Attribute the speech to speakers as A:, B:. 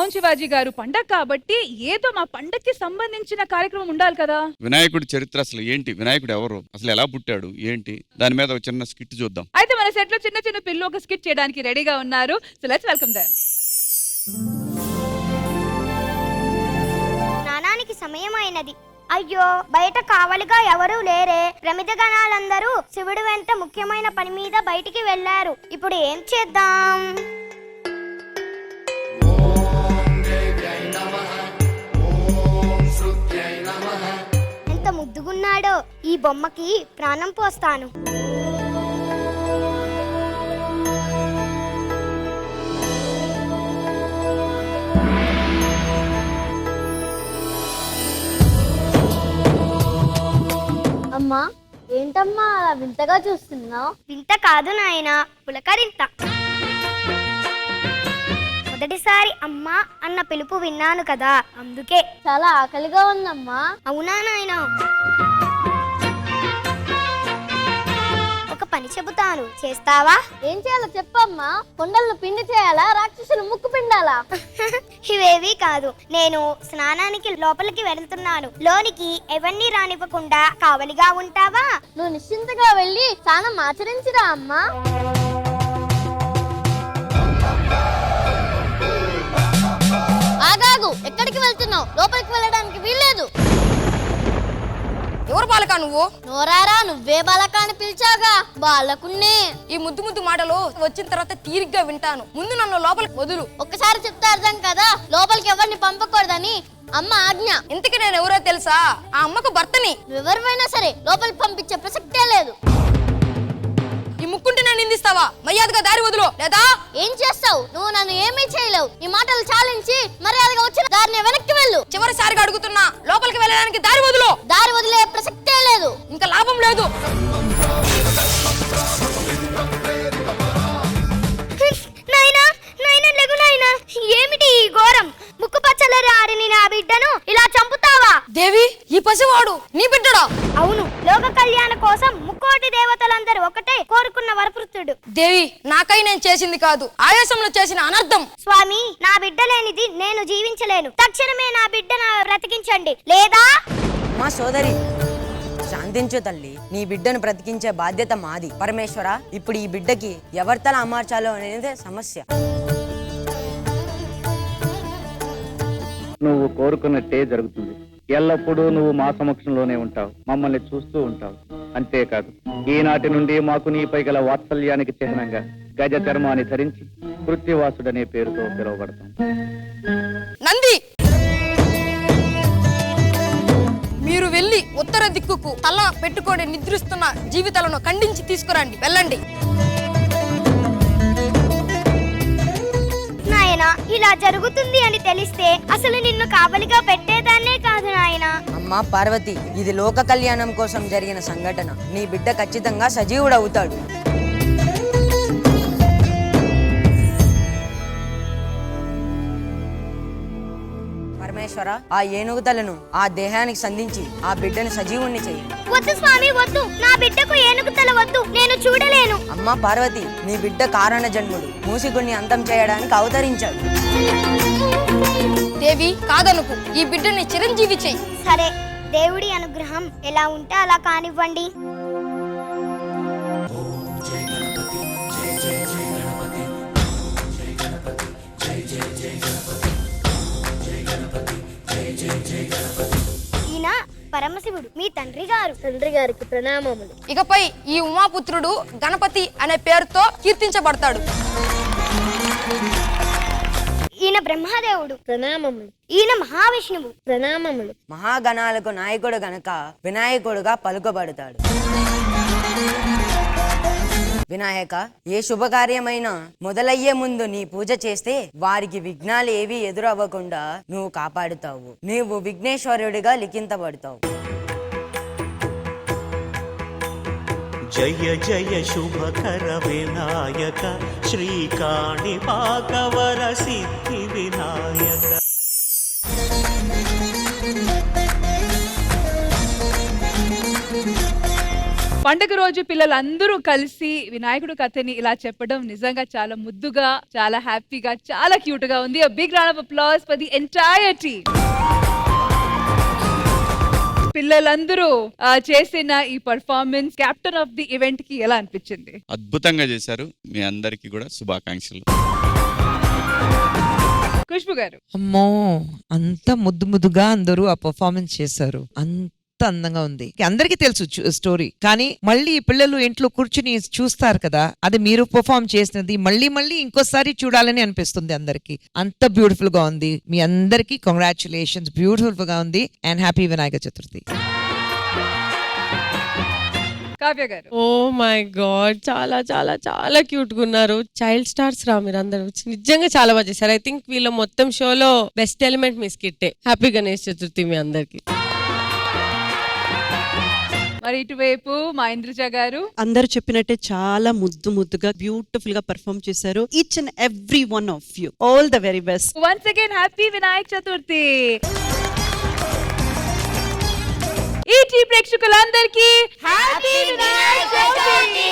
A: అవును శివాజీ గారు, పండగ కాబట్టి ఏదో మా పండగకి సంబంధించిన కార్యక్రమం ఉండాలి కదా.
B: వినాయకుడి చరిత్ర అసలు ఏంటి, వినాయకుడు ఎవరు, అసలు ఎలా పుట్టాడు ఏంటి, దాని మీద ఒక చిన్న స్కిట్ చూద్దాం.
A: అయితే మన సెట్ లో చిన్న చిన్న పిల్లలు ఒక స్కిట్ చేయడానికి రెడీగా ఉన్నారు. So let's welcome them.
C: స్నానానికి సమయం అయినది. అయ్యో, బయట కావలిగా ఎవరూ లేరే. ప్రమిద గణాలందరూ శివుడి వెంట ముఖ్యమైన పని మీద బయటికి వెళ్లారు. ఇప్పుడు ఏం చేద్దాం? ఎంత ముద్దుగున్నాడో, ఈ బొమ్మకి ప్రాణం పోస్తాను.
D: అమ్మా, ఏంటమ్మా అలా వింతగా చూస్తున్నావు?
C: వింత కాదు నాయనా, పులకరింత. మొదటిసారి అమ్మా అన్న పిలుపు విన్నాను కదా, అందుకే.
D: చాలా ఆకలిగా ఉందమ్మా.
C: అవునా నాయనా? ఒక పని చెబుతాను, చేస్తావా?
D: ఏం చేయాలో చెప్పమ్మా. కొండలను పిండి చేయాలా, రాక్షసులు ముక్కు పిండాలా?
C: ఇవేవి కాదు. నేను స్నానానికి లోపలికి వెళ్తున్నాను. లోనికి ఎవరిని రానివ్వకుండా కావలిగా ఉంటావా?
D: నువ్వు నిశ్చింతగా వెళ్ళి స్నానం ఆచరించిరా అమ్మా. ఆగాగు, ఎక్కడికి వెళ్తున్నావు? లోపలికి వెళ్ళడానికి వీల్లేదు.
E: ఎవరు బాలక నువ్వు?
D: నోరారా, నువ్వే బాలక అని పిలిచాగా. బాలకున్నే.
E: ఈ ముద్దు ముద్దు మాటలు వచ్చిన తర్వాత తీరిగ్గా వింటాను. ముందు నన్ను లోపలికి వదులు.
D: ఒక్కసారి చెప్తే అర్థం కదా, లోపలికి ఎవరిని పంపకూడదని అమ్మ ఆజ్ఞ.
E: ఇంతకీ నేను ఎవరో తెలుసా? ఆ అమ్మకు భర్తని.
D: నువ్వెవరివైనా సరే లోపలికి పంపించే ప్రసక్తే లేదు.
E: ఈ ముక్కుంటే నేను నిందిస్తావా? మర్యాదగా దారి వదులు, లేదా
D: ఏం చేస్తావు? నువ్వు నన్ను ఏమీ చేయలేవు. ఈ మాటలు చాలించి మర్యాదగా వచ్చిన దారిని వెనక్కి వెళ్ళు.
E: చివరిసారిగా అడుగుతున్నా, లోపలికి వెళ్ళడానికి దారి వదులు.
D: దారి వదిలే ప్రసక్తే లేదు.
E: ఇంకా లాభం లేదు.
C: నాయనా, నాయనా లెగు నాయనా. ఏమిటి ఈ ఘోరం? ముక్కు పచ్చలరి ఆరిని నా బిడ్డను ఇలా చంపుతావా?
E: దేవి, ఈ పసివాడు నీ బిడ్డడా?
C: అవును, లోక కళ్యాణ కోసం ముక్కోటి దేవతలందరూ ఒకటే కోరుకున్న వరపుత్రుడు.
E: దేవి, నాకై నేను చేసింది కాదు, ఆయాసంలో చేసిన అనర్థం.
C: స్వామి, నా బిడ్డ లేనిది నేను జీవించలేను. తక్షణమే నా బిడ్డను బ్రతికించండి, లేదా?
F: మా సోదరి, శాంతించు తల్లి. నీ బిడ్డను బ్రతికించే బాధ్యత మాది. పరమేశ్వర, ఇప్పుడు ఈ బిడ్డకి ఎవరి తల అమర్చాలో అనేది సమస్య.
G: నువ్వు కోరుకున్నట్టే జరుగుతుంది. ఎల్లప్పుడూ నువ్వు మా సమక్షంలోనే ఉంటావు, మమ్మల్ని చూస్తూ ఉంటావు. అంతేకాదు, ఈనాటి నుండి మాకు నీపై గల వాత్సల్యానికి చిహ్నంగా గజ చర్మాన్ని ధరించి కృత్యవాసుడనే పేరుతో పిలువబడతాం.
E: నంది, మీరు వెళ్ళి ఉత్తర దిక్కుకు తల పెట్టుకొని నిద్రిస్తున్న జీవితాలను ఖండించి తీసుకురండి. వెళ్ళండి.
C: నాయనా, ఇలా జరుగుతుంది అని తెలిస్తే అసలు నిన్ను కావలిగా పెట్టేదాన్నే కాదు నాయనా.
F: అమ్మా పార్వతి, ఇది లోక కళ్యాణం కోసం జరిగిన సంఘటన. నీ బిడ్డ ఖచ్చితంగా సజీవుడవుతాడు. పరమేశ్వర, ఆ ఏనుగు తలను ఆ దేహానికి సంధించి ఆ బిడ్డను సజీవుణ్ణి చేయండి.
C: వద్దు స్వామి, వద్దు. నా బిడ్డకు ఏనుగు తల వద్దు, నేను చూడలేను.
F: అమ్మా పార్వతి, నీ బిడ్డ కారణ జన్ముడు, మూసిగుణ్ణి అంతం చేయడానికి అవతరించాడు.
E: దేవి, కాదనుకు, ఈ బిడ్డని చిరంజీవి చెయ్యి.
C: సరే, దేవుడి అనుగ్రహం ఎలా ఉంటే అలా కానివ్వండి. ఈయన పరమశివుడు, మీ తండ్రి గారు.
D: తండ్రి గారికి ప్రణామములు.
E: ఇకపై ఈ ఉమాపుత్రుడు గణపతి అనే పేరుతో కీర్తించబడతాడు.
C: ఈయన బ్రహ్మదేవుడు.
D: ప్రణామములు.
C: ఈయన మహావిష్ణువు.
D: ప్రణామములు.
F: మహాగణాలకు నాయకుడు గనక వినాయకుడుగా పలుకబడతాడు. వినాయక, ఏ శుభకార్యమైనా మొదలయ్యే ముందు నీ పూజ చేస్తే వారికి విఘ్నాలు ఏవి ఎదురవ్వకుండా నువ్వు కాపాడుతావు. నీవు విఘ్నేశ్వరుడిగా లిఖించబడతావు.
H: జయ జయ శుభకర వినాయక, శ్రీకాణిపాకవర సిద్ధి వినాయక.
A: పండుగ రోజు పిల్లలందరూ కలిసి వినాయకుడు కథని ఇలా చెప్పడం నిజంగా చాలా ముద్దుగా, చాలా హ్యాపీగా, చాలా క్యూట్ గా ఉంది. A big round of applause for the entire team. పిల్లలందరూ చేసిన ఈ performance captain of the event కి ఎలా అనిపించింది?
B: అద్భుతంగా చేశారు. మీ అందరికీ కూడా శుభాకాంక్షలు.
A: ఖుష్బు గారు.
I: అమ్మో, అంత ముద్దుగా అందరూ ఆ పర్ఫార్మెన్స్ చేశారు. అంత అందంగా ఉంది. అందరికీ తెలుసు స్టోరీ, కానీ మళ్ళీ పిల్లలు ఇంట్లో కూర్చుని చూస్తారు కదా, అది మీరు పర్ఫార్మ్ చేసినది మళ్ళీ ఇంకోసారి చూడాలని అనిపిస్తుంది అందరికి. అంత బ్యూటిఫుల్ గా ఉంది. మీ అందరికి కంగ్రాచులేషన్స్. బ్యూటిఫుల్ గా ఉంది అండ్ హ్యాపీ వినాయక చతుర్థి.
A: కావ్య గారు.
J: ఓ మై గాడ్, చాలా చాలా చాలా క్యూట్ గా ఉన్నారు. చైల్డ్ స్టార్స్ రా మీరు అందరూ, నిజంగా చాలా బాగా చేశారు. ఐ థింక్ వీళ్ళ మొత్తం షోలో బెస్ట్ ఎలిమెంట్ మీ స్కిట్టే. హ్యాపీ గణేష్ చతుర్థి మీ అందరికి.
A: మరి ఇటువైపు మా ఇంద్రజ గారు.
K: అందరూ చెప్పినట్టే చాలా ముద్దుగా బ్యూటిఫుల్ గా పర్ఫార్మ్ చేశారు. Each and every one of you, all the very best.
A: Once again happy Vinayaka Chaturthi. ఈ ప్రేక్షకులందరికీ హ్యాపీ వినాయక చతుర్థి.